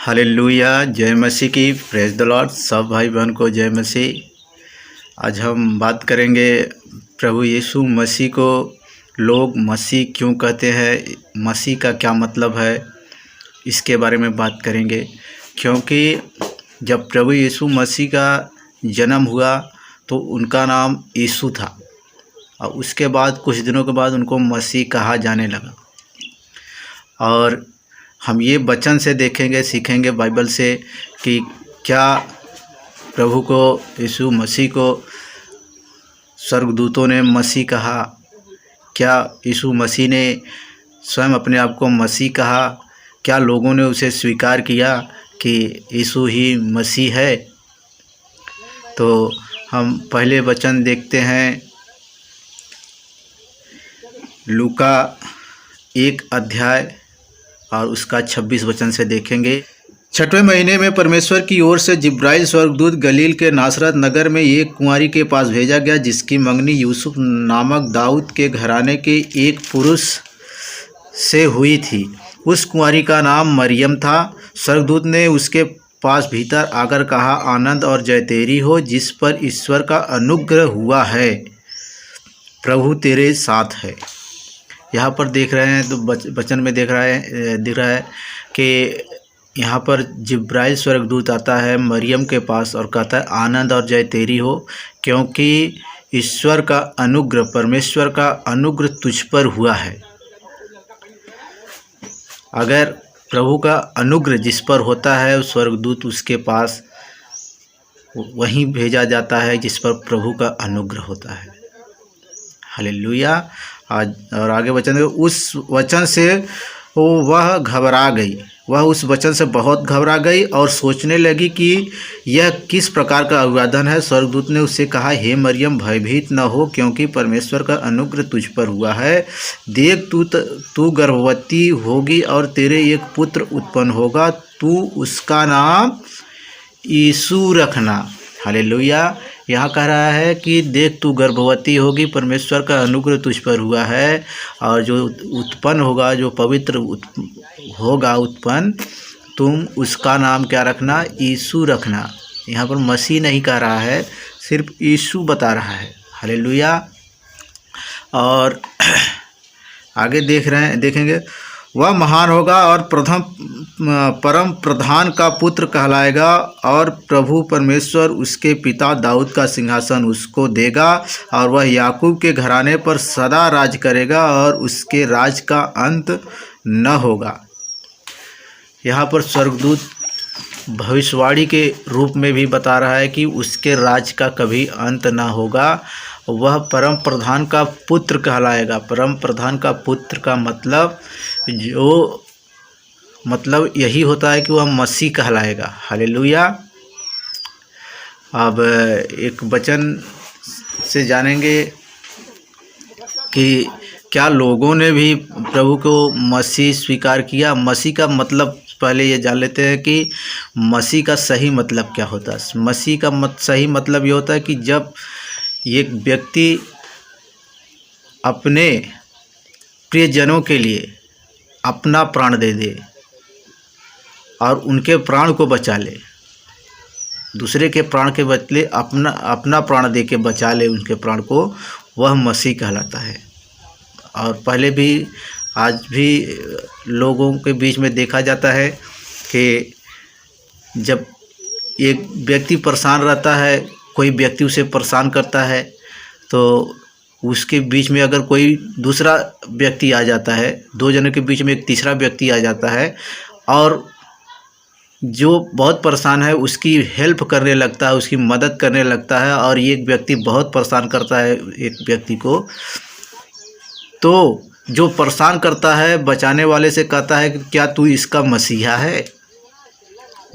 Hallelujah. जय मसीह की। Praise the Lord. सब भाई बहन को जय मसीह। आज हम बात करेंगे प्रभु यीशु मसीह को लोग मसीह क्यों कहते हैं, मसीह का क्या मतलब है, इसके बारे में बात करेंगे। क्योंकि जब प्रभु यीशु मसीह का जन्म हुआ तो उनका नाम यीशु था और उसके बाद कुछ दिनों के बाद उनको मसीह कहा जाने लगा। और हम ये वचन से देखेंगे, सीखेंगे बाइबल से कि क्या प्रभु को, यीशु मसीह को स्वर्गदूतों ने मसीह कहा, क्या यीशु मसीह ने स्वयं अपने आप को मसीह कहा, क्या लोगों ने उसे स्वीकार किया कि यीशु ही मसीह है। तो हम पहले वचन देखते हैं, लूका 1 अध्याय और उसका 26 वचन से देखेंगे। 6वें महीने में परमेश्वर की ओर से जिब्राइल स्वर्गदूत गलील के नासरत नगर में एक कुंवारी के पास भेजा गया, जिसकी मंगनी यूसुफ नामक दाऊद के घराने के एक पुरुष से हुई थी। उस कुंवारी का नाम मरियम था। स्वर्गदूत ने उसके पास भीतर आकर कहा, आनंद और जय तेरी हो, जिस पर ईश्वर का अनुग्रह हुआ है, प्रभु तेरे साथ है। यहाँ पर देख रहे हैं तो वचन में दिख रहा है कि यहाँ पर जिब्राइल स्वर्गदूत आता है मरियम के पास और कहता है, आनंद और जय तेरी हो, क्योंकि ईश्वर का अनुग्रह, परमेश्वर का अनुग्रह तुझ पर हुआ है। अगर प्रभु का अनुग्रह जिस पर होता है, स्वर्गदूत उसके पास वहीं भेजा जाता है जिस पर प्रभु का अनुग्रह होता है। हालेलुया। आज और आगे वचन, उस वचन से वह घबरा गई, वह उस वचन से बहुत घबरा गई और सोचने लगी कि यह किस प्रकार का अभिवादन है। स्वर्गदूत ने उससे कहा, हे मरियम, भयभीत न हो, क्योंकि परमेश्वर का अनुग्रह तुझ पर हुआ है। देख, तू गर्भवती होगी और तेरे एक पुत्र उत्पन्न होगा, तू उसका नाम यीशु रखना। हालेलुया। यहाँ कह रहा है कि देख, तू गर्भवती होगी, परमेश्वर का अनुग्रह तुझ पर हुआ है, और जो उत्पन्न होगा, जो पवित्र होगा उत्पन्न, तुम उसका नाम क्या रखना? यीशु रखना। यहाँ पर मसीह नहीं कह रहा है, सिर्फ यीशु बता रहा है। हालेलुया। और आगे देखेंगे, वह महान होगा और परम प्रधान का पुत्र कहलाएगा, और प्रभु परमेश्वर उसके पिता दाऊद का सिंहासन उसको देगा, और वह याकूब के घराने पर सदा राज करेगा, और उसके राज का अंत न होगा। यहाँ पर स्वर्गदूत भविष्यवाणी के रूप में भी बता रहा है कि उसके राज का कभी अंत न होगा। वह परम प्रधान का पुत्र कहलाएगा। परम प्रधान का पुत्र का मतलब यही होता है कि वह मसीह कहलाएगा। हालेलुया। अब एक वचन से जानेंगे कि क्या लोगों ने भी प्रभु को मसीह स्वीकार किया। मसीह का मतलब पहले ये जान लेते हैं कि मसीह का सही मतलब क्या होता है। मसीह का सही मतलब ये होता है कि जब एक व्यक्ति अपने प्रियजनों के लिए अपना प्राण दे दे और उनके प्राण को बचा ले, दूसरे के प्राण के बदले अपना प्राण दे के बचा ले उनके प्राण को, वह मसीह कहलाता है। और पहले भी, आज भी लोगों के बीच में देखा जाता है कि जब एक व्यक्ति परेशान रहता है, कोई व्यक्ति उसे परेशान करता है, तो उसके बीच में अगर कोई दूसरा व्यक्ति आ जाता है, दो जनों के बीच में एक तीसरा व्यक्ति आ जाता है और जो बहुत परेशान है उसकी हेल्प करने लगता है, उसकी मदद करने लगता है, और एक व्यक्ति बहुत परेशान करता है एक व्यक्ति को, तो जो परेशान करता है बचाने वाले से कहता है कि क्या तू इसका मसीहा है।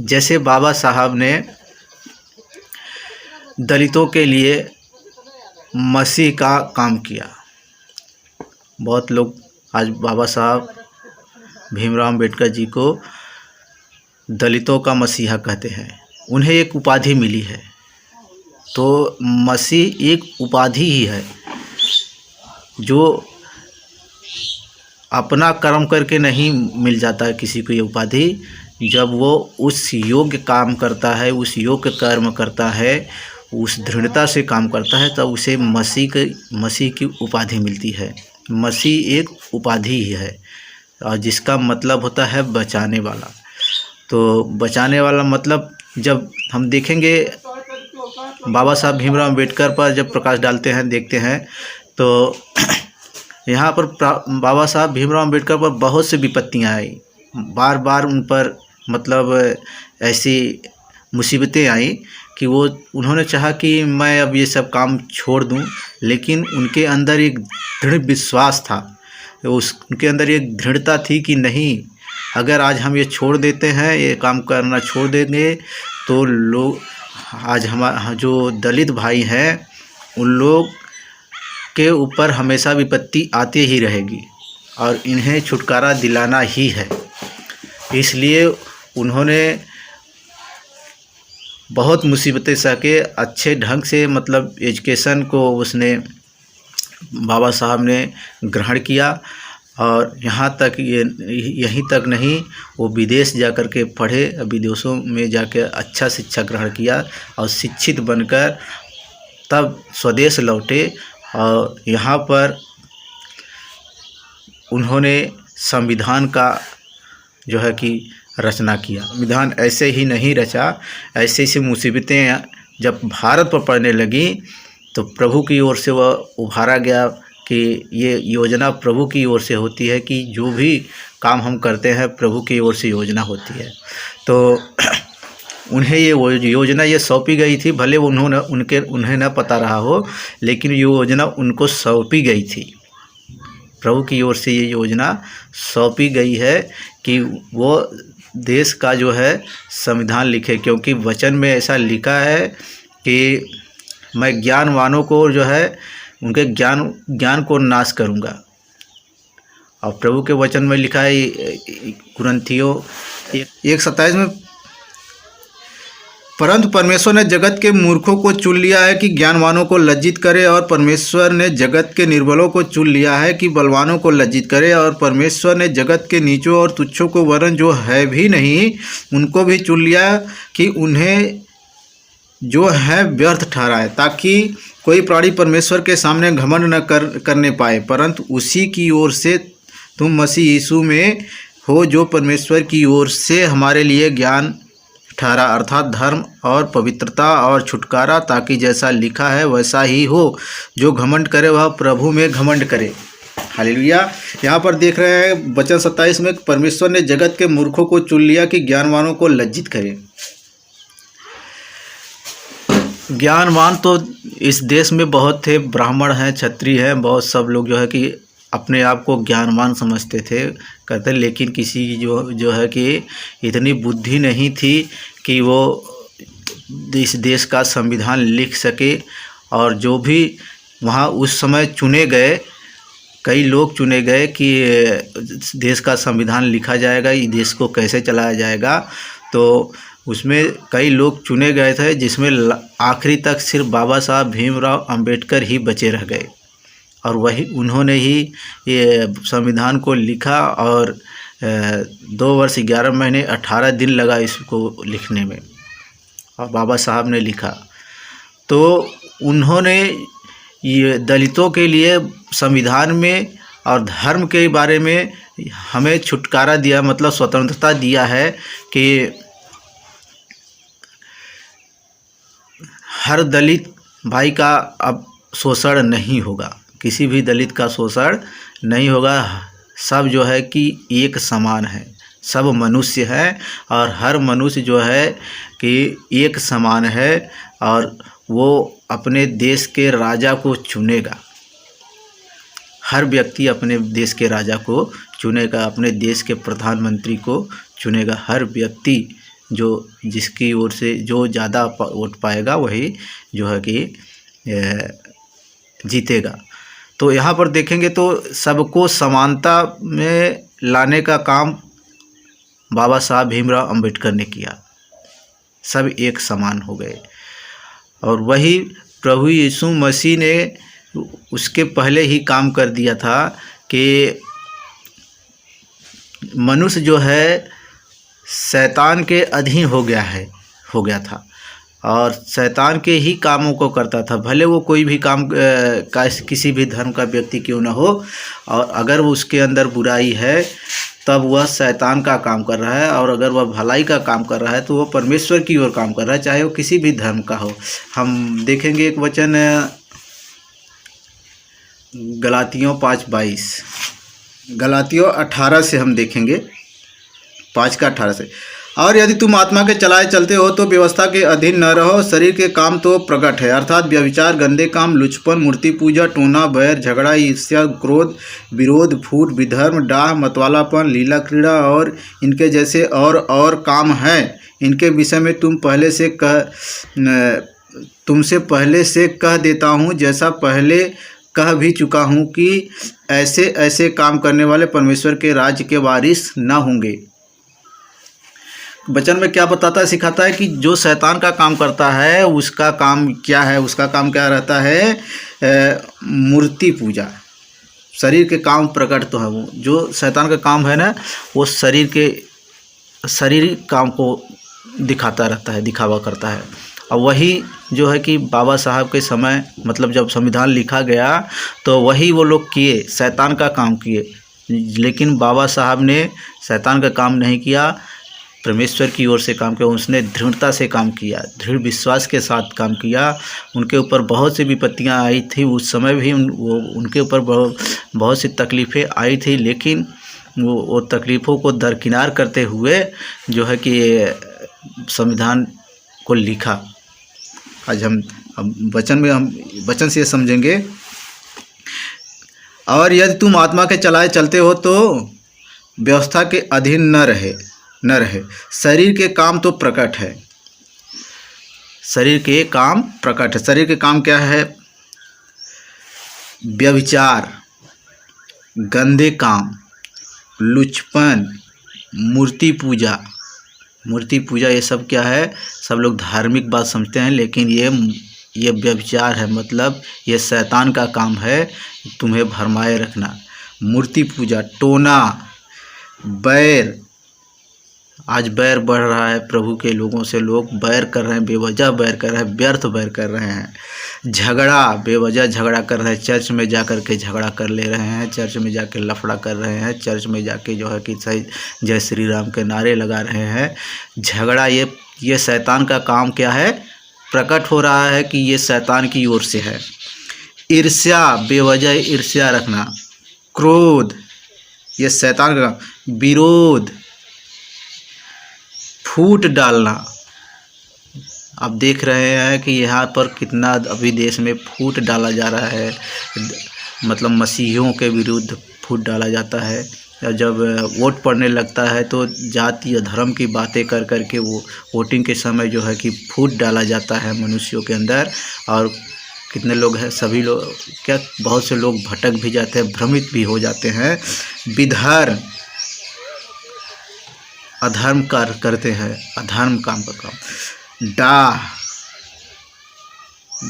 जैसे बाबा साहब ने दलितों के लिए मसीह का काम किया। बहुत लोग आज बाबा साहब भीमराव अम्बेडकर जी को दलितों का मसीहा कहते हैं। उन्हें एक उपाधि मिली है, तो मसीह एक उपाधि ही है जो अपना कर्म करके नहीं मिल जाता है किसी को ये उपाधि, जब वो उस योग्य काम करता है, उस योग्य कर्म करता है, उस दृढ़ता से काम करता है, तब उसे मसीह की उपाधि मिलती है। मसीह एक उपाधि ही है और जिसका मतलब होता है बचाने वाला। तो बचाने वाला मतलब जब हम देखेंगे बाबा साहब भीमराव अम्बेडकर पर जब प्रकाश डालते हैं, देखते हैं तो यहाँ पर बाबा साहब भीमराव अम्बेडकर पर बहुत सी विपत्तियाँ आई, बार बार उन पर मतलब ऐसी मुसीबतें आई कि उन्होंने चाहा कि मैं अब ये सब काम छोड़ दूं, लेकिन उनके अंदर एक दृढ़ विश्वास था, उनके अंदर एक दृढ़ता थी कि नहीं, अगर आज हम ये छोड़ देते हैं, ये काम करना छोड़ देंगे तो लोग आज जो दलित भाई हैं उन लोग के ऊपर हमेशा विपत्ति आती ही रहेगी और इन्हें छुटकारा दिलाना ही है। इसलिए उन्होंने बहुत मुसीबतें सह के अच्छे ढंग से मतलब एजुकेशन को उसने बाबा साहब ने ग्रहण किया और यहाँ तक यहीं तक नहीं, वो विदेश जा कर के पढ़े, विदेशों में जाकर अच्छा शिक्षा ग्रहण किया और शिक्षित बनकर तब स्वदेश लौटे और यहाँ पर उन्होंने संविधान का जो है कि रचना किया। संविधान ऐसे ही नहीं रचा, ऐसे ऐसी मुसीबतें जब भारत पर पड़ने लगी तो प्रभु की ओर से वह उभारा गया कि ये योजना प्रभु की ओर से होती है, कि जो भी काम हम करते हैं प्रभु की ओर से योजना होती है। तो उन्हें ये योजना ये सौंपी गई थी, भले उन्हें न पता रहा हो, लेकिन ये योजना उनको सौंपी गई थी। प्रभु की ओर से ये योजना सौंपी गई है कि वो देश का जो है संविधान लिखे, क्योंकि वचन में ऐसा लिखा है कि मैं ज्ञानवानों को जो है उनके ज्ञान को नाश करूँगा। और प्रभु के वचन में लिखा है कुरिन्थियों 1:27 में, परंतु परमेश्वर ने जगत के मूर्खों को चुन लिया है कि ज्ञानवानों को लज्जित करे, और परमेश्वर ने जगत के निर्बलों को चुन लिया है कि बलवानों को लज्जित करे, और परमेश्वर ने जगत के नीचों और तुच्छों को वरन जो है भी नहीं उनको भी चुन लिया कि उन्हें जो है व्यर्थ ठहराए, ताकि कोई प्राणी परमेश्वर के सामने घमंड न करने पाए, परंतु उसी की ओर से तुम मसीह यीशु में हो, जो परमेश्वर की ओर से हमारे लिए ज्ञान ठहरा, अर्थात धर्म और पवित्रता और छुटकारा, ताकि जैसा लिखा है वैसा ही हो, जो घमंड करे वह प्रभु में घमंड करे। हालेलुया। यहाँ पर देख रहे हैं वचन 27 में, परमेश्वर ने जगत के मूर्खों को चुन लिया कि ज्ञानवानों को लज्जित करे। ज्ञानवान तो इस देश में बहुत थे, ब्राह्मण हैं, क्षत्रिय हैं, बहुत सब लोग जो है कि अपने आप को ज्ञानवान समझते थे, करते, लेकिन किसी की जो है कि इतनी बुद्धि नहीं थी कि वो इस देश का संविधान लिख सके। और जो भी वहाँ उस समय चुने गए, कई लोग चुने गए कि देश का संविधान लिखा जाएगा, इस देश को कैसे चलाया जाएगा, तो उसमें कई लोग चुने गए थे, जिसमें आखिरी तक सिर्फ बाबा साहब भीमराव अम्बेडकर ही बचे रह गए, और वही उन्होंने ही ये संविधान को लिखा। और 2 वर्ष 11 महीने 18 दिन लगा इसको लिखने में, और बाबा साहब ने लिखा। तो उन्होंने ये दलितों के लिए संविधान में और धर्म के बारे में हमें छुटकारा दिया, मतलब स्वतंत्रता दिया है कि हर दलित भाई का अब शोषण नहीं होगा, किसी भी दलित का शोषण नहीं होगा। सब जो है कि एक समान है, सब मनुष्य हैं, और हर मनुष्य जो है कि एक समान है, और वो अपने देश के राजा को चुनेगा। हर व्यक्ति अपने देश के राजा को चुनेगा, अपने देश के प्रधानमंत्री को चुनेगा। हर व्यक्ति जो जिसकी ओर से जो ज़्यादा वोट पाएगा वही जो है कि जीतेगा। तो यहाँ पर देखेंगे तो सबको समानता में लाने का काम बाबा साहब भीमराव अम्बेडकर ने किया, सब एक समान हो गए। और वही प्रभु यीशु मसीह ने उसके पहले ही काम कर दिया था कि मनुष्य जो है शैतान के अधीन हो गया था और शैतान के ही कामों को करता था, भले वो कोई भी काम किसी भी धर्म का व्यक्ति क्यों ना हो, और अगर वो उसके अंदर बुराई है तब वह शैतान का काम कर रहा है, और अगर वह भलाई का काम कर रहा है तो वह परमेश्वर की ओर काम कर रहा है, चाहे वो किसी भी धर्म का हो। हम देखेंगे एक वचन गलातियों 5:22, गलातियों 18 से हम देखेंगे, 5 का 18 से। और यदि तुम आत्मा के चलाए चलते हो तो व्यवस्था के अधीन न रहो। शरीर के काम तो प्रकट है, अर्थात व्यभिचार, गंदे काम, लुचपन, मूर्ति पूजा, टोना, बैर, झगड़ा, ईर्ष्या, क्रोध, विरोध, फूट, विधर्म, डाह, मतवालापन, लीला क्रीड़ा और इनके जैसे और काम हैं। इनके विषय में तुमसे पहले से कह देता हूँ, जैसा पहले कह भी चुका हूँ कि ऐसे काम करने वाले परमेश्वर के राज्य के वारिस न होंगे। वचन में क्या बताता है, सिखाता है कि जो शैतान का काम करता है उसका काम क्या है, उसका काम क्या रहता है, मूर्ति पूजा। शरीर के काम प्रकट तो है, वो जो शैतान का काम है ना, वो शरीर काम को दिखाता रहता है, दिखावा करता है। और वही जो है कि बाबा साहब के समय, मतलब जब संविधान लिखा गया तो वही वो लोग किए, शैतान का काम किए। लेकिन बाबा साहब ने शैतान का काम नहीं किया, परमेश्वर की ओर से काम किया। उसने दृढ़ता से काम किया, दृढ़ विश्वास के साथ काम किया। उनके ऊपर बहुत सी विपत्तियां आई थी, उस समय भी उनके ऊपर बहुत सी तकलीफ़ें आई थी, लेकिन वो तकलीफ़ों को दरकिनार करते हुए जो है कि संविधान को लिखा। आज हम वचन से समझेंगे। और यदि तुम आत्मा के चलाए चलते हो तो व्यवस्था के अधीन न रहे। शरीर के काम तो प्रकट है, शरीर के काम प्रकट है। शरीर के काम क्या है? व्यभिचार, गंदे काम, लुचपन, मूर्ति पूजा। ये सब क्या है? सब लोग धार्मिक बात समझते हैं, लेकिन ये व्यभिचार है, मतलब ये शैतान का काम है, तुम्हें भरमाए रखना। मूर्ति पूजा, टोना, बैर। आज बैर बढ़ रहा है, प्रभु के लोगों से लोग बैर कर रहे हैं, बेवजह बैर कर रहे हैं, व्यर्थ बैर कर रहे हैं। झगड़ा, बेवजह झगड़ा कर रहे हैं, चर्च में जा कर के झगड़ा कर ले रहे हैं, चर्च में जाके लफड़ा कर रहे हैं, चर्च में जाके जो है कि सही जय श्री राम के नारे लगा रहे हैं। झगड़ा, ये शैतान का काम क्या है? प्रकट हो रहा है कि ये शैतान की ओर से है। ईर्ष्या, बेवजह ईर्ष्या रखना। क्रोध, ये शैतान का। विरोध, फूट डालना। आप देख रहे हैं कि यहाँ पर कितना अभी देश में फूट डाला जा रहा है, मतलब मसीहियों के विरुद्ध फूट डाला जाता है। जब वोट पड़ने लगता है तो जाति या धर्म की बातें कर कर के वो वोटिंग के समय जो है कि फूट डाला जाता है मनुष्यों के अंदर। और कितने लोग हैं, सभी लोग क्या, बहुत से लोग भटक भी जाते हैं, भ्रमित भी हो जाते हैं। विधर्म, अधर्म करते हैं, अधर्म काम का काम।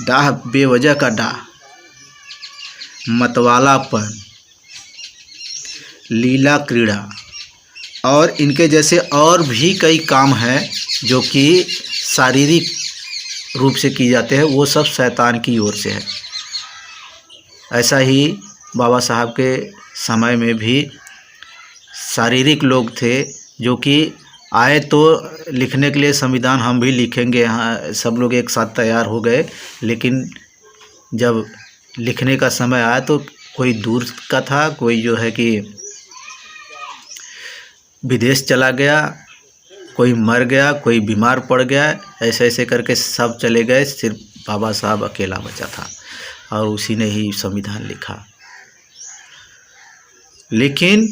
डाह, बेवजह का डाह। मतवालापन, लीला क्रीड़ा और इनके जैसे और भी कई काम हैं जो कि शारीरिक रूप से किए जाते हैं, वो सब शैतान की ओर से है। ऐसा ही बाबा साहब के समय में भी शारीरिक लोग थे जो कि आए तो लिखने के लिए संविधान हम भी लिखेंगे, यहाँ सब लोग एक साथ तैयार हो गए। लेकिन जब लिखने का समय आया तो कोई दूर का था, कोई जो है कि विदेश चला गया, कोई मर गया, कोई बीमार पड़ गया, ऐसे करके सब चले गए, सिर्फ बाबा साहब अकेला बचा था और उसी ने ही संविधान लिखा। लेकिन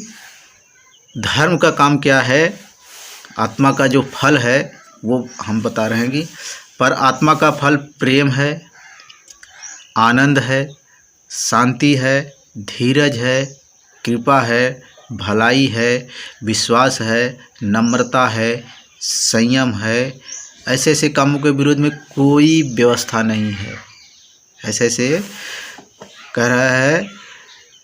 धर्म का काम क्या है? आत्मा का जो फल है वो हम बता रहे हैं कि पर आत्मा का फल प्रेम है, आनंद है, शांति है, धीरज है, कृपा है, भलाई है, विश्वास है, नम्रता है, संयम है। ऐसे कामों के विरोध में कोई व्यवस्था नहीं है। ऐसे कह रहा है,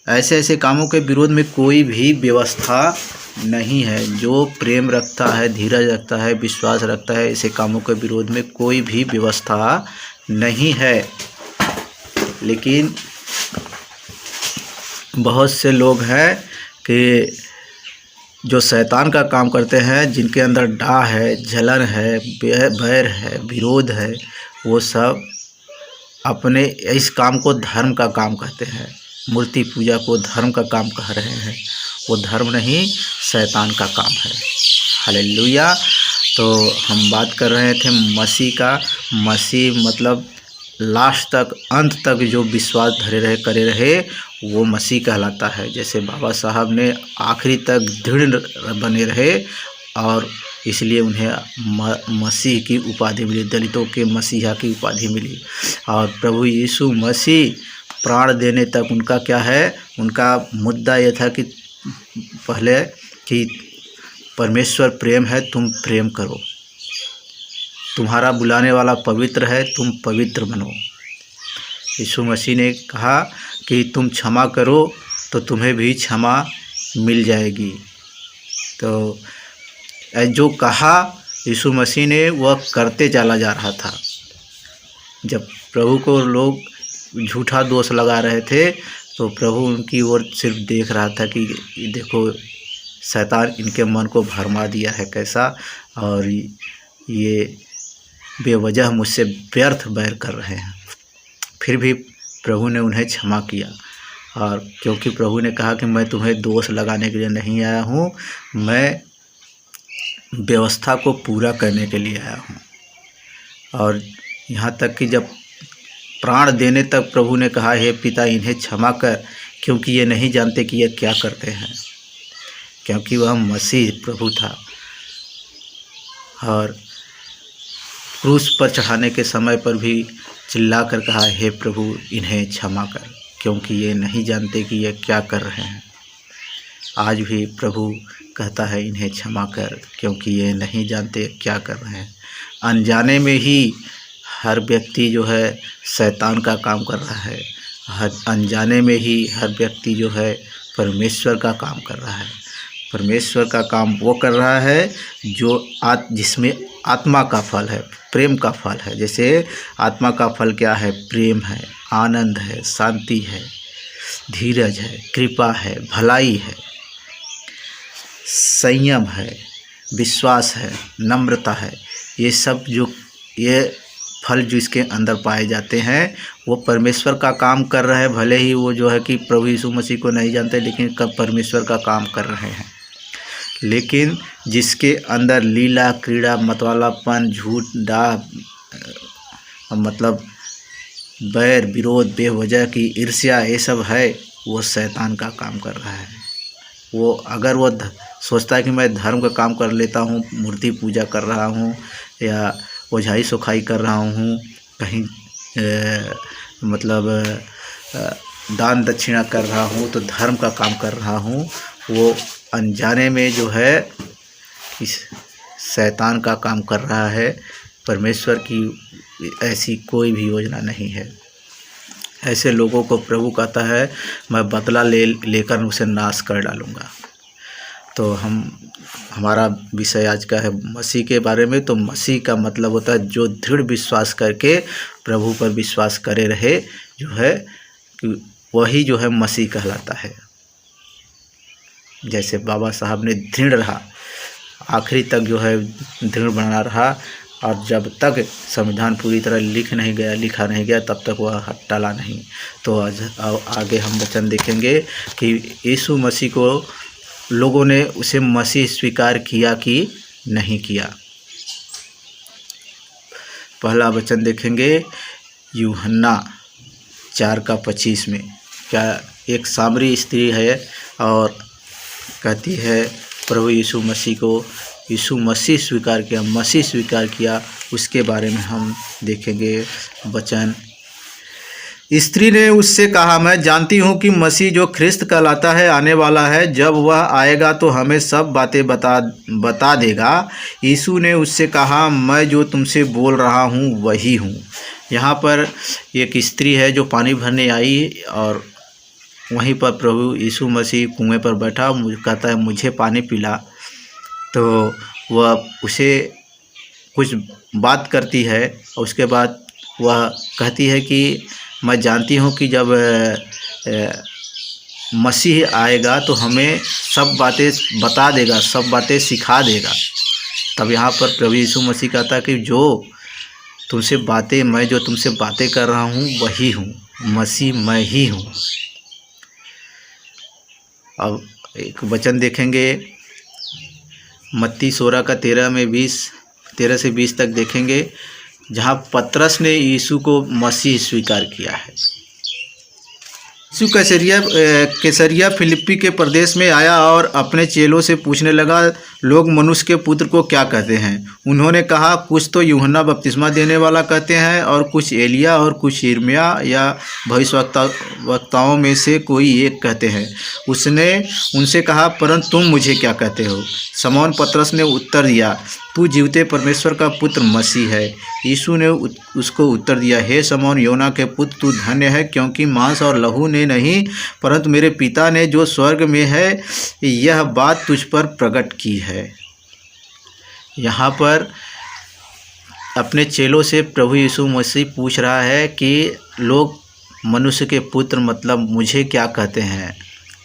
ऐसे कामों के विरोध में कोई भी व्यवस्था नहीं है। जो प्रेम रखता है, धीरज रखता है, विश्वास रखता है, ऐसे कामों के विरोध में कोई भी व्यवस्था नहीं है। लेकिन बहुत से लोग हैं कि जो शैतान का काम करते हैं, जिनके अंदर डाह है, जलन है, बैर है, विरोध है, वो सब अपने इस काम को धर्म का काम कहते हैं। मूर्ति पूजा को धर्म का काम कह रहे हैं। वो धर्म नहीं, शैतान का काम है। हालेलुया। तो हम बात कर रहे थे मसीह का। मसीह मतलब लास्ट तक, अंत तक जो विश्वास धरे रहे, करे रहे, वो मसीह कहलाता है। जैसे बाबा साहब ने आखिरी तक दृढ़ बने रहे और इसलिए उन्हें मसीह की उपाधि मिली, दलितों के मसीहा की उपाधि मिली। और प्रभु यीशु मसीह प्राण देने तक उनका क्या है, उनका मुद्दा ये था कि पहले कि परमेश्वर प्रेम है, तुम प्रेम करो। तुम्हारा बुलाने वाला पवित्र है, तुम पवित्र बनो। यीशु मसीह ने कहा कि तुम क्षमा करो तो तुम्हें भी क्षमा मिल जाएगी। तो जो कहा यीशु मसीह ने, वह करते चला जा रहा था। जब प्रभु को लोग झूठा दोष लगा रहे थे तो प्रभु उनकी ओर सिर्फ देख रहा था कि देखो, शैतान इनके मन को भरमा दिया है कैसा, और ये बेवजह मुझसे व्यर्थ बैर कर रहे हैं। फिर भी प्रभु ने उन्हें क्षमा किया। और क्योंकि प्रभु ने कहा कि मैं तुम्हें दोष लगाने के लिए नहीं आया हूँ, मैं व्यवस्था को पूरा करने के लिए आया हूँ। और यहाँ तक कि जब प्राण देने तक प्रभु ने कहा, हे पिता इन्हें क्षमा कर, क्योंकि ये नहीं जानते कि ये क्या करते हैं। क्योंकि वह मसीह प्रभु था। और क्रूस पर चढ़ाने के समय पर भी चिल्ला कर कहा, हे प्रभु इन्हें क्षमा कर, क्योंकि ये नहीं जानते कि ये क्या कर रहे हैं। आज भी प्रभु कहता है, इन्हें क्षमा कर, क्योंकि ये नहीं जानते क्या कर रहे हैं। अनजाने में ही हर व्यक्ति जो है शैतान का काम कर रहा है। अनजाने में ही हर व्यक्ति जो है परमेश्वर का काम कर रहा है। परमेश्वर का काम वो कर रहा है जो जिसमें आत्मा का फल है, प्रेम का फल है। जैसे आत्मा का फल क्या है? प्रेम है, आनंद है, शांति है, धीरज है, कृपा है, भलाई है, संयम है, विश्वास है, नम्रता है। ये सब जो ये फल जो इसके अंदर पाए जाते हैं, वो परमेश्वर का काम कर रहे हैं। भले ही वो जो है कि प्रभु यीशु मसीह को नहीं जानते, लेकिन कब परमेश्वर का काम कर रहे हैं। लेकिन जिसके अंदर लीला, क्रीड़ा, मतवालापन, झूठ, डाह, मतलब बैर, विरोध, बेवजह की ईर्ष्या, ये सब है, वो शैतान का काम कर रहा है। वो अगर वो सोचता है कि मैं धर्म का काम कर लेता हूँ, मूर्ति पूजा कर रहा हूँ या ओझाई सोखाई कर रहा हूँ, कहीं मतलब दान दक्षिणा कर रहा हूँ, तो धर्म का काम कर रहा हूँ, वो अनजाने में जो है इस शैतान का काम कर रहा है। परमेश्वर की ऐसी कोई भी योजना नहीं है। ऐसे लोगों को प्रभु कहता है, मैं बदला लेकर उसे नाश कर डालूँगा। तो हमारा विषय आज का है मसीह के बारे में। तो मसीह का मतलब होता है जो दृढ़ विश्वास करके प्रभु पर विश्वास करे रहे, जो है कि वही जो है मसीह कहलाता है। जैसे बाबा साहब ने दृढ़ रहा, आखिरी तक जो है दृढ़ बना रहा, और जब तक संविधान पूरी तरह लिखा नहीं गया, तब तक वह टला नहीं। तो आगे हम वचन देखेंगे कि यीशु मसीह को लोगों ने उसे मसीह स्वीकार किया कि नहीं किया। पहला वचन देखेंगे यूहन्ना 4:25 में। क्या एक सामरी स्त्री है और कहती है प्रभु यीशु मसीह को, यीशु मसीह स्वीकार किया, मसीह स्वीकार किया, उसके बारे में हम देखेंगे वचन। स्त्री ने उससे कहा, मैं जानती हूँ कि मसीह जो ख्रिस्त कहलाता है आने वाला है। जब वह आएगा तो हमें सब बातें बता देगा। यीशु ने उससे कहा, मैं जो तुमसे बोल रहा हूँ वही हूँ। यहाँ पर एक स्त्री है जो पानी भरने आई और वहीं पर प्रभु यीशु मसीह कुएं पर बैठा, कहता है मुझे पानी पिला। तो वह उसे कुछ बात करती है और उसके बाद वह कहती है कि मैं जानती हूँ कि जब मसीह आएगा तो हमें सब बातें बता देगा, सब बातें सिखा देगा। तब यहाँ पर प्रभु यीशु मसीह कहता है कि जो तुमसे बातें कर रहा हूँ वही हूँ, मसीह मैं ही हूँ। अब एक वचन देखेंगे मत्ती 16 का 13 से 20 तक देखेंगे, जहाँ पतरस ने यीशु को मसीह स्वीकार किया है। यीशु कैसरिया फिलिप्पी के प्रदेश में आया और अपने चेलों से पूछने लगा, लोग मनुष्य के पुत्र को क्या कहते हैं? उन्होंने कहा, कुछ तो यूहन्ना बपतिस्मा देने वाला कहते हैं, और कुछ एलिया, और कुछ यिर्मयाह या भविष्यवक्ताओं में से कोई एक कहते हैं। उसने उनसे कहा, परंतु तुम मुझे क्या कहते हो? शमौन पतरस ने उत्तर दिया, तू जीवते परमेश्वर का पुत्र मसीह है। यीशु ने उसको उत्तर दिया, हे शमौन योना के पुत्र, तू धन्य है, क्योंकि मांस और लहू ने नहीं, परंतु मेरे पिता ने जो स्वर्ग में है यह बात तुझ पर प्रकट की है। यहाँ पर अपने चेलों से प्रभु यीशु मसीह पूछ रहा है कि लोग मनुष्य के पुत्र मतलब मुझे क्या कहते हैं?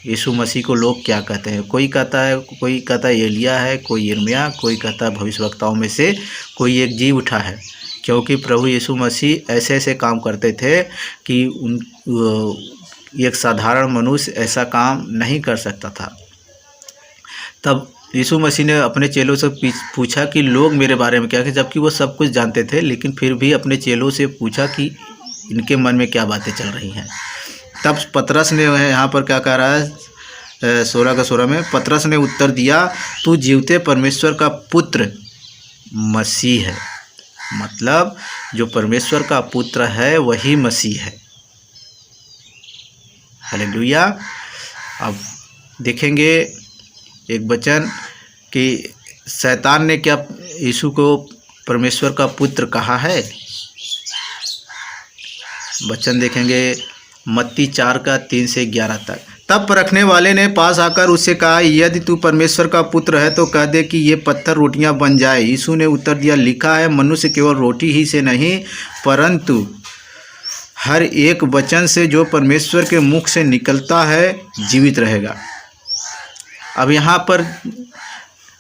यीशु मसीह को लोग क्या कहते हैं? कोई कहता है एलिया है, कोई यिर्मयाह, कोई कहता है भविष्यवक्ताओं में से कोई एक जी उठा है। क्योंकि प्रभु यीशु मसीह ऐसे ऐसे काम करते थे कि एक साधारण मनुष्य ऐसा काम नहीं कर सकता था। तब यीशु मसीह ने अपने चेलों से पूछा कि लोग मेरे बारे में क्या कहते, जबकि वो सब कुछ जानते थे, लेकिन फिर भी अपने चेलों से पूछा कि इनके मन में क्या बातें चल रही हैं। तब पतरस ने यहाँ पर क्या कह रहा है 16 में, पतरस ने उत्तर दिया, तू जीवते परमेश्वर का पुत्र मसीह है। मतलब जो परमेश्वर का पुत्र है वही मसीह है। हालेलुया। अब देखेंगे एक वचन कि शैतान ने क्या यीशु को परमेश्वर का पुत्र कहा है। वचन देखेंगे मत्ती 4 का 3 से 11 तक। तब परखने वाले ने पास आकर उससे कहा, यदि तू परमेश्वर का पुत्र है तो कह दे कि ये पत्थर रोटियां बन जाए। यीशु ने उत्तर दिया, लिखा है, मनुष्य केवल रोटी ही से नहीं परंतु हर एक वचन से जो परमेश्वर के मुख से निकलता है जीवित रहेगा। अब यहाँ पर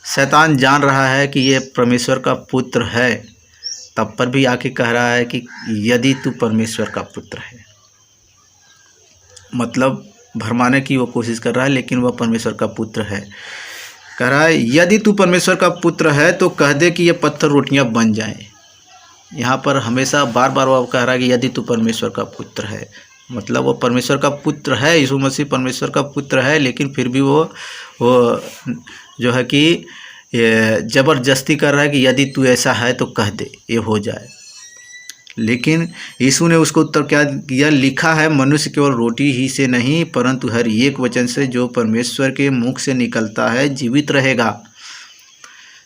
शैतान जान रहा है कि ये परमेश्वर का पुत्र है, तब पर भी आके कह रहा है कि यदि तू परमेश्वर का पुत्र है, मतलब भरमाने की वो कोशिश कर रहा है, लेकिन वह परमेश्वर का पुत्र है। कह रहा है यदि तू परमेश्वर का पुत्र है तो कह दे कि ये पत्थर रोटियां बन जाएं। यहाँ पर हमेशा बार बार वो कह रहा है कि यदि तू परमेश्वर का पुत्र है, मतलब वो परमेश्वर का पुत्र है, यीशु मसीह परमेश्वर का पुत्र है, लेकिन फिर भी वो जो है कि ज़बरदस्ती कर रहा है कि यदि तू ऐसा है तो कह दे, ये हो जाए। लेकिन यीशु ने उसको उत्तर क्या दिया, लिखा है, मनुष्य केवल रोटी ही से नहीं परंतु हर एक वचन से जो परमेश्वर के मुख से निकलता है जीवित रहेगा।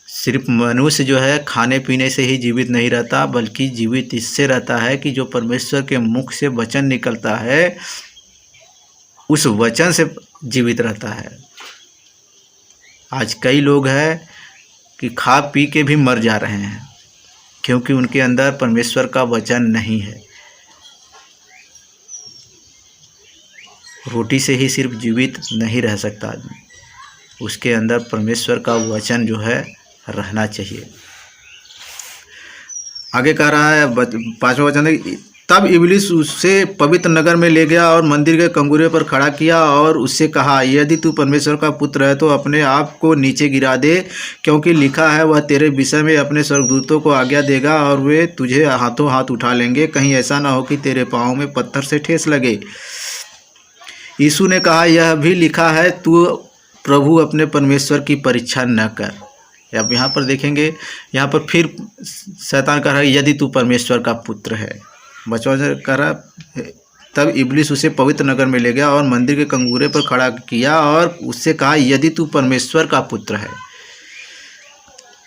सिर्फ मनुष्य जो है खाने पीने से ही जीवित नहीं रहता, बल्कि जीवित इससे रहता है कि जो परमेश्वर के मुख से वचन निकलता है उस वचन से जीवित रहता है। आज कई लोग हैं कि खा पी के भी मर जा रहे हैं क्योंकि उनके अंदर परमेश्वर का वचन नहीं है। रोटी से ही सिर्फ जीवित नहीं रह सकता आदमी, उसके अंदर परमेश्वर का वचन जो है रहना चाहिए। आगे कह रहा है 5वां वचन, तब इब्लीस उससे पवित्र नगर में ले गया और मंदिर के कंगूरे पर खड़ा किया और उससे कहा, यदि तू परमेश्वर का पुत्र है तो अपने आप को नीचे गिरा दे, क्योंकि लिखा है, वह तेरे विषय में अपने स्वर्गदूतों को आज्ञा देगा और वे तुझे हाथों हाथ उठा लेंगे, कहीं ऐसा ना हो कि तेरे पाँव में पत्थर से ठेस लगे। यीशु ने कहा, यह भी लिखा है, तू प्रभु अपने परमेश्वर की परीक्षा न कर। अब यहाँ पर देखेंगे, यहाँ पर फिर शैतान कह रहा है यदि तू परमेश्वर का पुत्र है। बच्चों से कह रहा, तब इब्लीस उसे पवित्र नगर में ले गया और मंदिर के कंगूरे पर खड़ा किया और उससे कहा, यदि तू परमेश्वर का पुत्र है,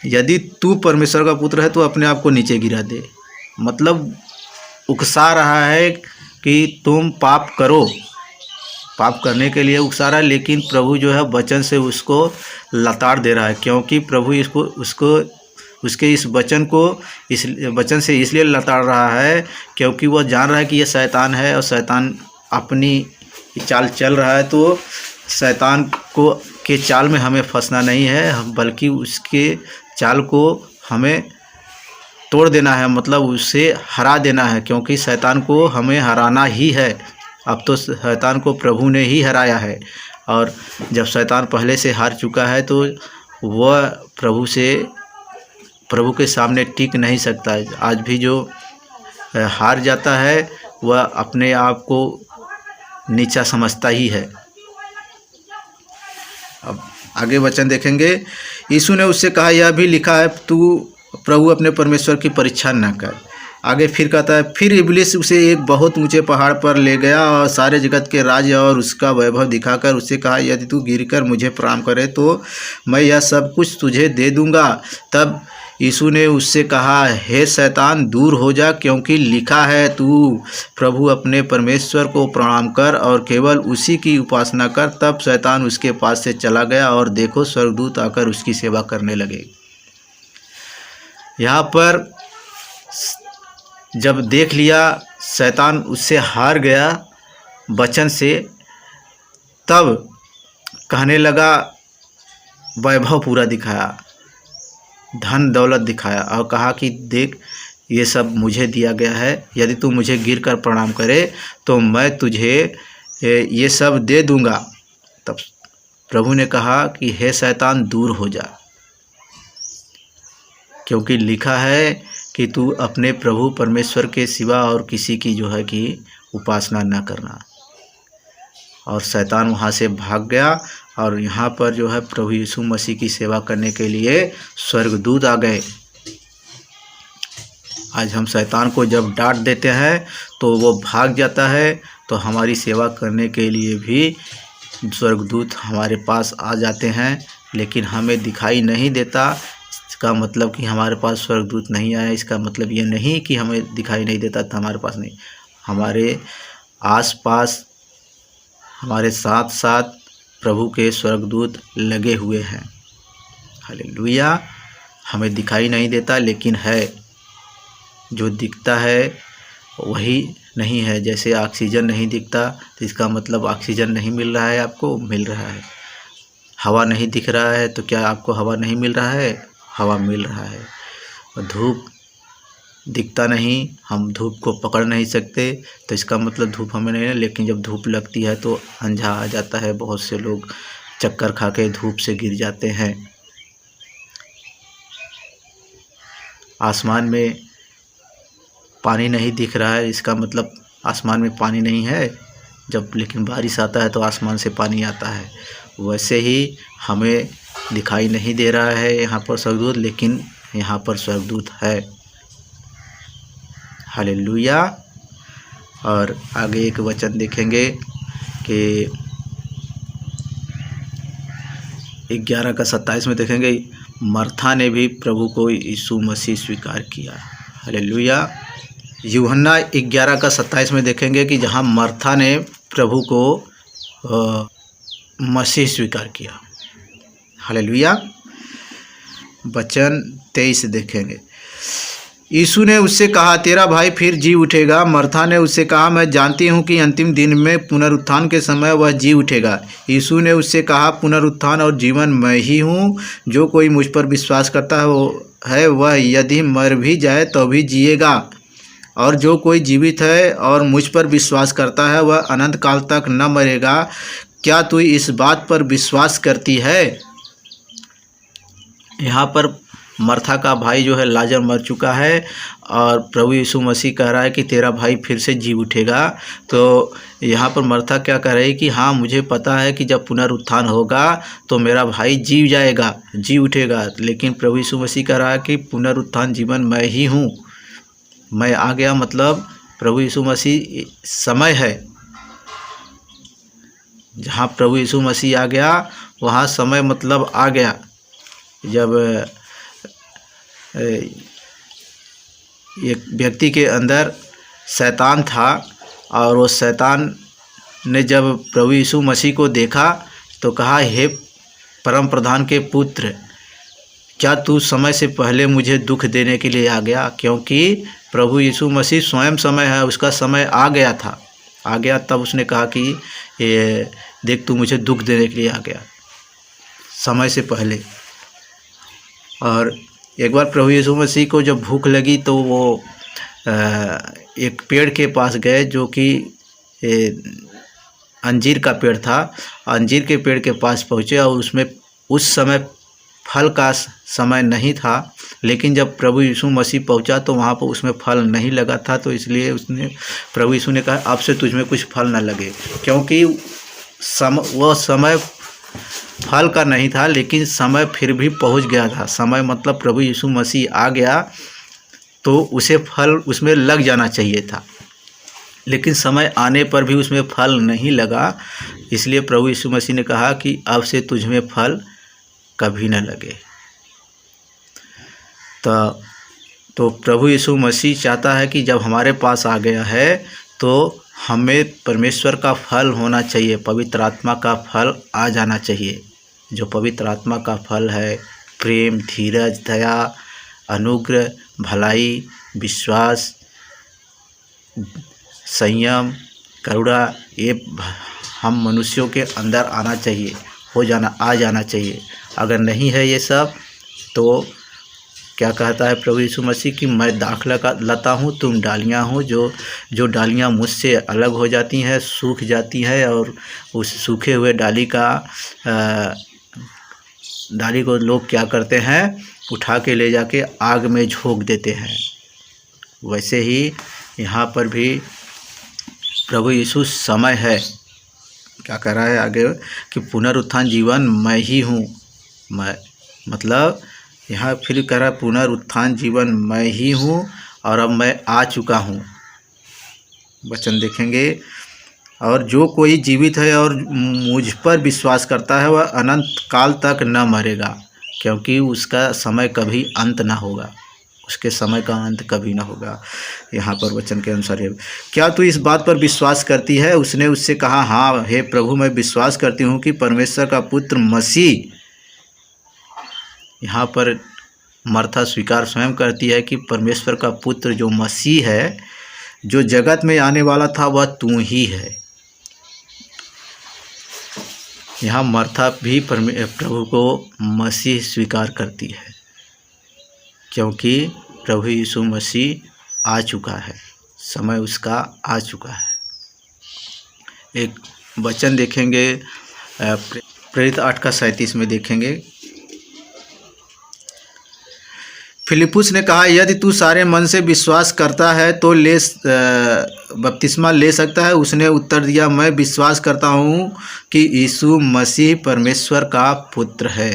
यदि तू परमेश्वर का पुत्र है तो अपने आप को नीचे गिरा दे। मतलब उकसा रहा है कि तुम पाप करो, पाप करने के लिए उकसा रहा है, लेकिन प्रभु जो है वचन से उसको लताड़ दे रहा है, क्योंकि प्रभु उसको उसके इस वचन को इस वचन से इसलिए लताड़ रहा है क्योंकि वह जान रहा है कि यह शैतान है और शैतान अपनी चाल चल रहा है। तो शैतान को के चाल में हमें फंसना नहीं है, बल्कि उसके चाल को हमें तोड़ देना है, मतलब उसे हरा देना है, क्योंकि शैतान को हमें हराना ही है। अब तो शैतान को प्रभु ने ही हराया है, और जब शैतान पहले से हार चुका है तो वह प्रभु के सामने टिक नहीं सकता है। आज भी जो हार जाता है वह अपने आप को नीचा समझता ही है। अब आगे वचन देखेंगे। यीशु ने उससे कहा, यह भी लिखा है, तू प्रभु अपने परमेश्वर की परीक्षा न कर। आगे फिर कहता है, फिर इब्लिस उसे एक बहुत ऊंचे पहाड़ पर ले गया और सारे जगत के राज्य और उसका वैभव दिखाकर उससे कहा, यदि तू गिरकर मुझे प्रणाम करे तो मैं यह सब कुछ तुझे दे दूंगा। तब यीशु ने उससे कहा, हे शैतान, दूर हो जा, क्योंकि लिखा है, तू प्रभु अपने परमेश्वर को प्रणाम कर और केवल उसी की उपासना कर। तब शैतान उसके पास से चला गया और देखो, स्वर्गदूत आकर उसकी सेवा करने लगे। यहाँ पर जब देख लिया शैतान उससे हार गया वचन से, तब कहने लगा, वैभव पूरा दिखाया, धन दौलत दिखाया और कहा कि देख, ये सब मुझे दिया गया है, यदि तू मुझे गिरकर प्रणाम करे तो मैं तुझे ये सब दे दूंगा। तब प्रभु ने कहा कि हे शैतान, दूर हो जा, क्योंकि लिखा है कि तू अपने प्रभु परमेश्वर के सिवा और किसी की जो है कि उपासना न करना। और शैतान वहाँ से भाग गया। और यहाँ पर जो है प्रभु यीशु मसीह की सेवा करने के लिए स्वर्गदूत आ गए। आज हम शैतान को जब डांट देते हैं तो वो भाग जाता है, तो हमारी सेवा करने के लिए भी स्वर्गदूत हमारे पास आ जाते हैं, लेकिन हमें दिखाई नहीं देता। इसका मतलब कि हमारे पास स्वर्गदूत नहीं आए, इसका मतलब ये नहीं कि हमें दिखाई नहीं देता तो हमारे पास नहीं, हमारे आसपास हमारे साथ साथ प्रभु के स्वर्गदूत लगे हुए हैं। हालेलुया। हमें दिखाई नहीं देता लेकिन है, जो दिखता है वही नहीं है। जैसे ऑक्सीजन नहीं दिखता तो इसका मतलब ऑक्सीजन नहीं मिल रहा है, आपको मिल रहा है। हवा नहीं दिख रहा है तो क्या आपको हवा नहीं मिल रहा है? हवा मिल रहा है। और धूप दिखता नहीं, हम धूप को पकड़ नहीं सकते तो इसका मतलब धूप हमें नहीं है, लेकिन जब धूप लगती है तो अंधा आ जाता है। बहुत से लोग चक्कर खा के धूप से गिर जाते हैं। आसमान में पानी नहीं दिख रहा है, इसका मतलब आसमान में पानी नहीं है। जब लेकिन बारिश आता है तो आसमान से पानी आता है। वैसे ही हमें दिखाई नहीं दे रहा है यहाँ पर स्वर्गदूत, लेकिन यहाँ पर स्वर्गदूत है। हालेलुया। और आगे एक वचन देखेंगे कि 11:27 में देखेंगे, मर्था ने भी प्रभु को यीशु मसीह स्वीकार किया। हालेलुया। यूहन्ना 11:27 में देखेंगे कि जहाँ मर्था ने प्रभु को मसीह स्वीकार किया। हालेलुया। वचन 23 देखेंगे। यीशु ने उससे कहा, तेरा भाई फिर जी उठेगा। मर्था ने उससे कहा, मैं जानती हूँ कि अंतिम दिन में पुनरुत्थान के समय वह जी उठेगा। यीशु ने उससे कहा, पुनरुत्थान और जीवन मैं ही हूँ। जो कोई मुझ पर विश्वास करता है वह यदि मर भी जाए तो भी जिएगा, और जो कोई जीवित है और मुझ पर विश्वास करता है वह अनंत काल तक न मरेगा। क्या तू इस बात पर विश्वास करती है? यहाँ पर मर्था का भाई जो है लाजर मर चुका है और प्रभु यीशु मसीह कह रहा है कि तेरा भाई फिर से जी उठेगा। तो यहाँ पर मर्था क्या कह रही है कि हाँ, मुझे पता है कि जब पुनरुत्थान होगा तो मेरा भाई जी जाएगा, जी उठेगा। लेकिन प्रभु यीशु मसीह कह रहा है कि पुनरुत्थान जीवन मैं ही हूँ। मैं आ गया, मतलब प्रभु यीशु मसीह समय है। जहाँ प्रभु यीशु मसीह आ गया वहाँ समय मतलब आ गया। जब एक व्यक्ति के अंदर शैतान था और वो शैतान ने जब प्रभु यीशु मसीह को देखा तो कहा, हे परम प्रधान के पुत्र, क्या तू समय से पहले मुझे दुख देने के लिए आ गया? क्योंकि प्रभु यीशु मसीह स्वयं समय है, उसका समय आ गया था, आ गया। तब उसने कहा कि ये देख, तू मुझे दुख देने के लिए आ गया समय से पहले। और एक बार प्रभु यीशु मसीह को जब भूख लगी तो वो एक पेड़ के पास गए, जो कि अंजीर का पेड़ था। अंजीर के पेड़ के पास पहुँचे और उसमें उस समय फल का समय नहीं था, लेकिन जब प्रभु यीशु मसीह पहुंचा तो वहाँ पर उसमें फल नहीं लगा था। तो इसलिए उसने प्रभु यीशु ने कहा, अब से तुझमें कुछ फल न लगे, क्योंकि वह समय फल का नहीं था, लेकिन समय फिर भी पहुंच गया था। समय मतलब प्रभु यीशु मसीह आ गया तो उसे फल उसमें लग जाना चाहिए था, लेकिन समय आने पर भी उसमें फल नहीं लगा। इसलिए प्रभु यीशु मसीह ने कहा कि अब से तुझमें फल कभी न लगे। तो प्रभु यीशु मसीह चाहता है कि जब हमारे पास आ गया है तो हमें परमेश्वर का फल होना चाहिए, पवित्र आत्मा का फल आ जाना चाहिए। जो पवित्र आत्मा का फल है प्रेम, धीरज, दया, अनुग्रह, भलाई, विश्वास, संयम, करुणा, ये हम मनुष्यों के अंदर आना चाहिए, आ जाना चाहिए। अगर नहीं है ये सब तो क्या कहता है प्रभु यीशु मसीह कि मैं दाखला का लता हूँ, तुम डालियाँ हो। जो डालियाँ मुझसे अलग हो जाती हैं, सूख जाती हैं, और उस सूखे हुए डाली को लोग क्या करते हैं, उठा के ले जाके आग में झोंक देते हैं। वैसे ही यहाँ पर भी प्रभु यीशु समय है, क्या कह रहा है आगे कि पुनरुत्थान जीवन मैं ही हूँ। मैं मतलब यहाँ फिर कह रहा है पुनरुत्थान जीवन मैं ही हूँ और अब मैं आ चुका हूँ। वचन देखेंगे, और जो कोई जीवित है और मुझ पर विश्वास करता है वह अनंत काल तक न मरेगा, क्योंकि उसका समय कभी अंत ना होगा, उसके समय का अंत कभी ना होगा। यहाँ पर वचन के अनुसार है, क्या तू इस बात पर विश्वास करती है? उसने उससे कहा, हाँ हे प्रभु, मैं विश्वास करती हूँ कि परमेश्वर का पुत्र मसीह। यहाँ पर मर्था स्वीकार स्वयं करती है कि परमेश्वर का पुत्र जो मसीह है, जो जगत में आने वाला था, वह तू ही है। यहाँ मर्था भी प्रभु को मसीह स्वीकार करती है, क्योंकि प्रभु यीशु मसीह आ चुका है, समय उसका आ चुका है। एक वचन देखेंगे प्रेरित 8:37 में देखेंगे, फिलिप्पुस ने कहा, यदि तू सारे मन से विश्वास करता है तो बपतिस्मा ले सकता है। उसने उत्तर दिया, मैं विश्वास करता हूँ कि यीशु मसीह परमेश्वर का पुत्र है।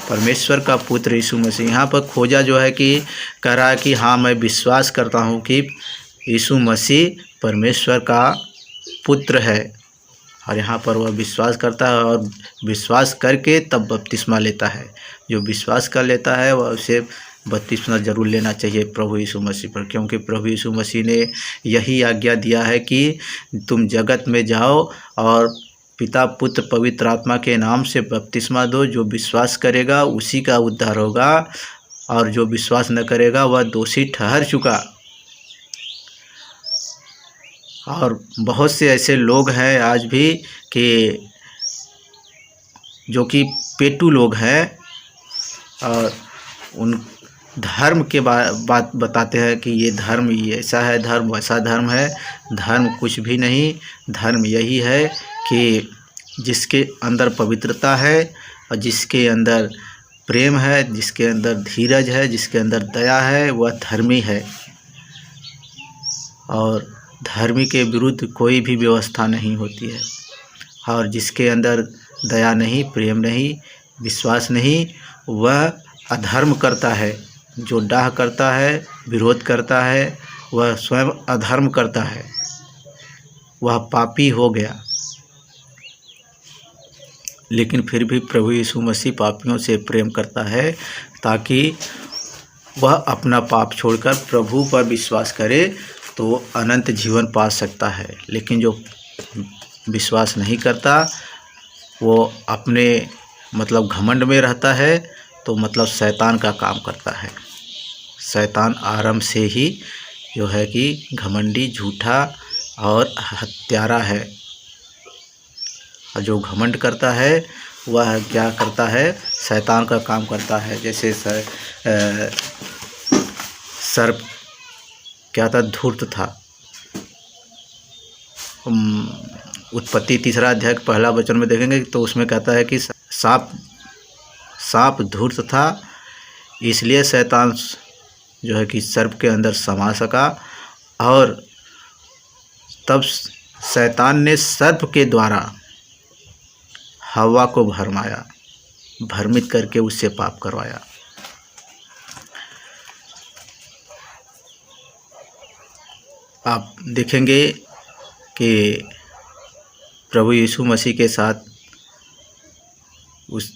परमेश्वर का पुत्र यीशु मसीह। यहाँ पर खोजा जो है कि कह रहा है कि हाँ मैं विश्वास करता हूँ कि यीशु मसीह परमेश्वर का पुत्र है, और यहाँ पर वह विश्वास करता है और विश्वास करके तब बपतिस्मा लेता है। जो विश्वास कर लेता है वह उसे बपतिस्मा जरूर लेना चाहिए प्रभु यीशु मसीह पर, क्योंकि प्रभु यीशु मसीह ने यही आज्ञा दिया है कि तुम जगत में जाओ और पिता, पुत्र, पवित्र आत्मा के नाम से बपतिस्मा दो। जो विश्वास करेगा उसी का उद्धार होगा, और जो विश्वास न करेगा वह दोषी ठहर चुका। और बहुत से ऐसे लोग हैं आज भी कि जो कि पेटू लोग हैं, और उन धर्म के बात बताते हैं कि ये धर्म ऐसा है, धर्म वैसा धर्म है। धर्म कुछ भी नहीं, धर्म यही है कि जिसके अंदर पवित्रता है और जिसके अंदर प्रेम है, जिसके अंदर धीरज है, जिसके अंदर दया है, वह धर्मी है। और धर्मी के विरुद्ध कोई भी व्यवस्था नहीं होती है। और जिसके अंदर दया नहीं, प्रेम नहीं, विश्वास नहीं, वह अधर्म करता है। जो डाह करता है, विरोध करता है, वह स्वयं अधर्म करता है, वह पापी हो गया। लेकिन फिर भी प्रभु यीशु मसीह पापियों से प्रेम करता है, ताकि वह अपना पाप छोड़कर प्रभु पर विश्वास करे तो अनंत जीवन पा सकता है। लेकिन जो विश्वास नहीं करता, वो अपने मतलब घमंड में रहता है, तो मतलब शैतान का काम करता है। शैतान आरंभ से ही जो है कि घमंडी, झूठा और हत्यारा है। और जो घमंड करता है वह क्या करता है, शैतान का काम करता है। जैसे सर्प क्या था, धूर्त था। उत्पत्ति 3 अध्याय के 1 वचन में देखेंगे तो उसमें कहता है कि सांप धूर्त था, इसलिए शैतान जो है कि सर्प के अंदर समा सका, और तब शैतान ने सर्प के द्वारा हव्वा को भ्रमित करके उससे पाप करवाया। आप देखेंगे कि प्रभु यीशु मसीह के साथ उस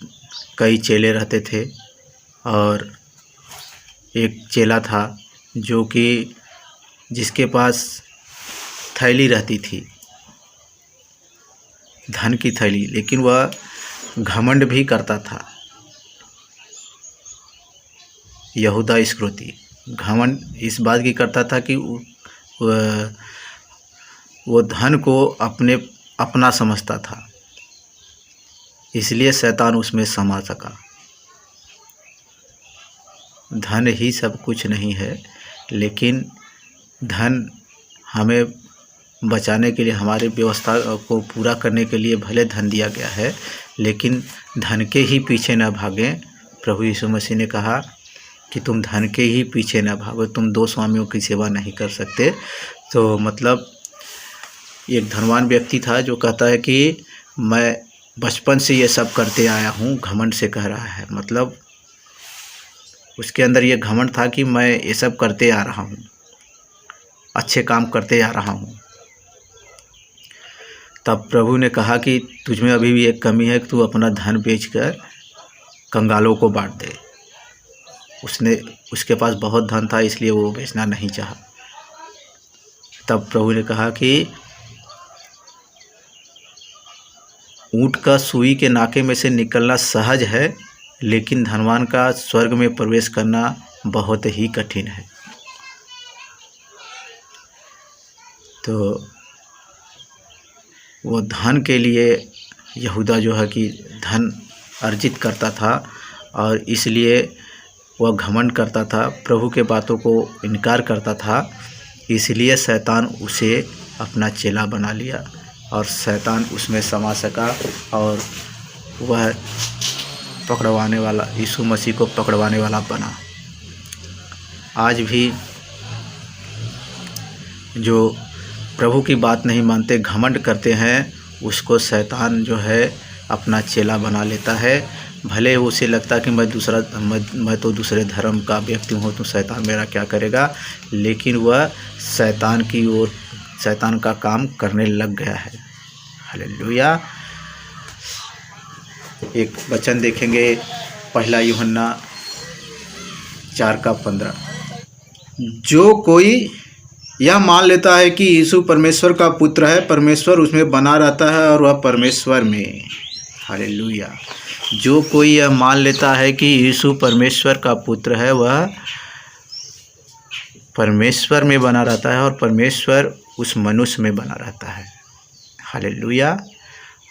कई चेले रहते थे, और एक चेला था जो कि जिसके पास थैली रहती थी, धन की थैली, लेकिन वह घमंड भी करता था। यहूदा इस्करियोती घमंड इस बात की करता था कि वो धन को अपना समझता था, इसलिए शैतान उसमें समा सका। धन ही सब कुछ नहीं है, लेकिन धन हमें बचाने के लिए, हमारी व्यवस्था को पूरा करने के लिए भले धन दिया गया है, लेकिन धन के ही पीछे न भागें। प्रभु यीशु मसीह ने कहा कि तुम धन के ही पीछे न भागो, तुम 2 स्वामियों की सेवा नहीं कर सकते। तो मतलब एक धनवान व्यक्ति था जो कहता है कि मैं बचपन से ये सब करते आया हूँ, घमंड से कह रहा है। मतलब उसके अंदर ये घमंड था कि मैं ये सब करते आ रहा हूँ, अच्छे काम करते आ रहा हूँ। तब प्रभु ने कहा कि तुझमें अभी भी एक कमी है कि तू अपना धन बेचकर कंगालों को बांट दे। उसके पास बहुत धन था, इसलिए वो बेचना नहीं चाहा। तब प्रभु ने कहा कि ऊँट का सुई के नाके में से निकलना सहज है, लेकिन धनवान का स्वर्ग में प्रवेश करना बहुत ही कठिन है। तो वो धन के लिए यहूदा जो है कि धन अर्जित करता था, और इसलिए वह घमंड करता था, प्रभु के बातों को इनकार करता था। इसलिए शैतान उसे अपना चेला बना लिया, और शैतान उसमें समा सका, और वह पकड़वाने वाला, यीशु मसीह को पकड़वाने वाला बना। आज भी जो प्रभु की बात नहीं मानते, घमंड करते हैं, उसको शैतान जो है अपना चेला बना लेता है। भले उसे लगता कि मैं तो दूसरे धर्म का व्यक्ति हूँ, तो शैतान मेरा क्या करेगा, लेकिन वह शैतान की ओर, शैतान का काम करने लग गया है। हालेलुया। एक वचन देखेंगे, 1 यूहन्ना 4:15। जो कोई यह मान लेता है कि यीशु परमेश्वर का पुत्र है, परमेश्वर उसमें बना रहता है और वह परमेश्वर में। हालेलुया। जो कोई यह मान लेता है कि यीशु परमेश्वर का पुत्र है, वह परमेश्वर में बना रहता है और परमेश्वर उस मनुष्य में बना रहता है। हालेलुया।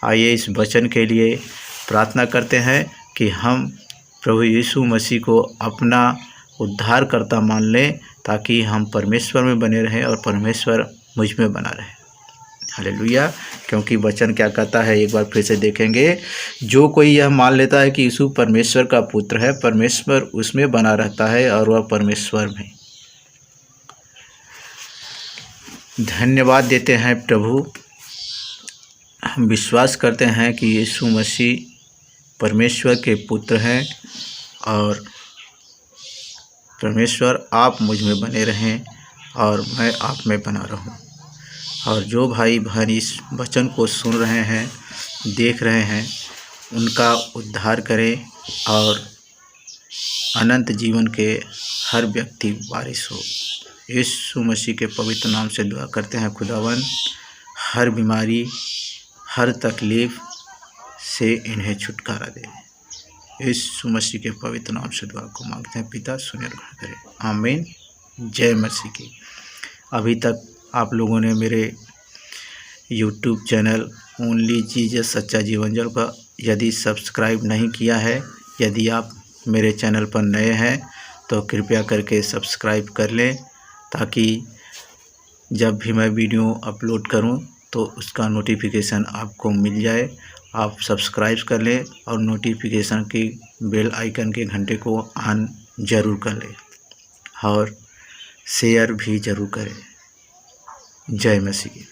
आइए इस वचन के लिए प्रार्थना करते हैं कि हम प्रभु यीशु मसीह को अपना उद्धारकर्ता मान लें, ताकि हम परमेश्वर में बने रहें और परमेश्वर मुझ में बना रहे। हालेलुया। क्योंकि वचन क्या कहता है, एक बार फिर से देखेंगे। जो कोई यह मान लेता है कि यीशु परमेश्वर का पुत्र है, परमेश्वर उसमें बना रहता है और वह परमेश्वर में। धन्यवाद देते हैं प्रभु। हम विश्वास करते हैं कि यीशु मसीह परमेश्वर के पुत्र हैं, और परमेश्वर आप मुझ में बने रहें और मैं आप में बना रहूं। और जो भाई बहन इस वचन को सुन रहे हैं, देख रहे हैं, उनका उद्धार करें और अनंत जीवन के हर व्यक्ति वारिस हो। यीशु मसीह के पवित्र नाम से दुआ करते हैं खुदावन। हर बीमारी, हर तकलीफ़ से इन्हें छुटकारा दे। यीशु मसीह के पवित्र नाम से दुआ को मांगते हैं पिता, सुने और ग्रहण करें, आमीन। जय मसीह की। अभी तक आप लोगों ने मेरे यूट्यूब चैनल ओनली जीसस सच्चा जीवन जल का यदि सब्सक्राइब नहीं किया है, यदि आप मेरे चैनल पर नए हैं तो कृपया करके सब्सक्राइब कर लें, ताकि जब भी मैं वीडियो अपलोड करूं तो उसका नोटिफिकेशन आपको मिल जाए। आप सब्सक्राइब कर लें और नोटिफिकेशन की बेल आइकन के घंटे को ऑन ज़रूर कर लें और शेयर भी ज़रूर करें। जय मसीह की।